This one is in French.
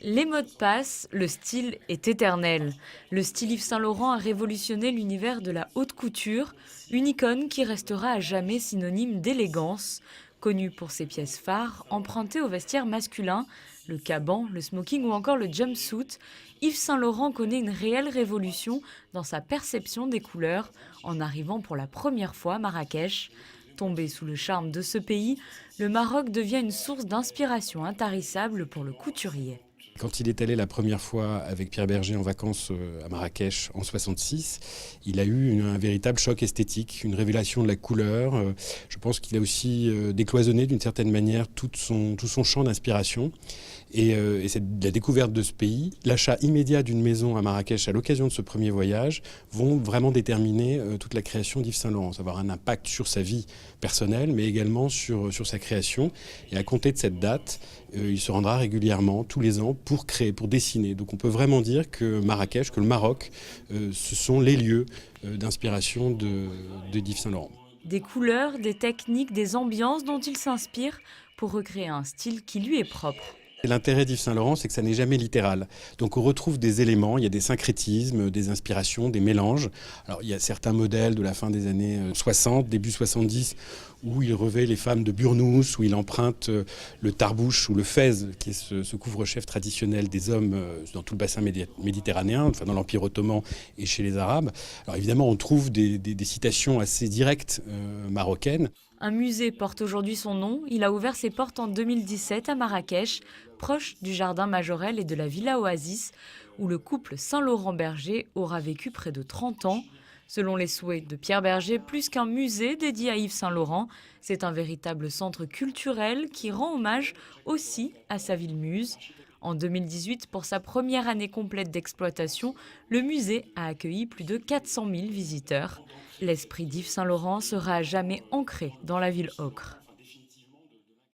Les modes passent, le style est éternel. Le style Yves Saint Laurent a révolutionné l'univers de la haute couture, une icône qui restera à jamais synonyme d'élégance. Connu pour ses pièces phares empruntées au vestiaire masculin, le caban, le smoking ou encore le jumpsuit, Yves Saint Laurent connaît une réelle révolution dans sa perception des couleurs en arrivant pour la première fois à Marrakech. Tombé sous le charme de ce pays, le Maroc devient une source d'inspiration intarissable pour le couturier. Quand il est allé la première fois avec Pierre Berger en vacances à Marrakech en 66, il a eu un véritable choc esthétique, une révélation de la couleur. Je pense qu'il a aussi décloisonné d'une certaine manière tout son champ d'inspiration. Et c'est la découverte de ce pays, l'achat immédiat d'une maison à Marrakech à l'occasion de ce premier voyage vont vraiment déterminer toute la création d'Yves Saint Laurent. Ça va avoir un impact sur sa vie personnelle, mais également sur sa création. Et à compter de cette date, il se rendra régulièrement, tous les ans, pour créer, pour dessiner. Donc on peut vraiment dire que Marrakech, que le Maroc, ce sont les lieux d'inspiration de Yves Saint Laurent. Des couleurs, des techniques, des ambiances dont il s'inspire pour recréer un style qui lui est propre. Et l'intérêt d'Yves Saint Laurent, c'est que ça n'est jamais littéral. Donc on retrouve des éléments, il y a des syncrétismes, des inspirations, des mélanges. Alors il y a certains modèles de la fin des années 60, début 70, où il revêt les femmes de burnous, où il emprunte le tarbouche ou le fez, qui est ce couvre-chef traditionnel des hommes dans tout le bassin méditerranéen, enfin dans l'Empire ottoman et chez les Arabes. Alors évidemment, on trouve des citations assez directes marocaines. Un musée porte aujourd'hui son nom. Il a ouvert ses portes en 2017 à Marrakech, proche du jardin Majorelle et de la Villa Oasis, où le couple Saint-Laurent-Berger aura vécu près de 30 ans. Selon les souhaits de Pierre Berger, plus qu'un musée dédié à Yves Saint Laurent, c'est un véritable centre culturel qui rend hommage aussi à sa ville muse. En 2018, pour sa première année complète d'exploitation, le musée a accueilli plus de 400 000 visiteurs. L'esprit d'Yves Saint Laurent sera à jamais ancré dans la ville ocre.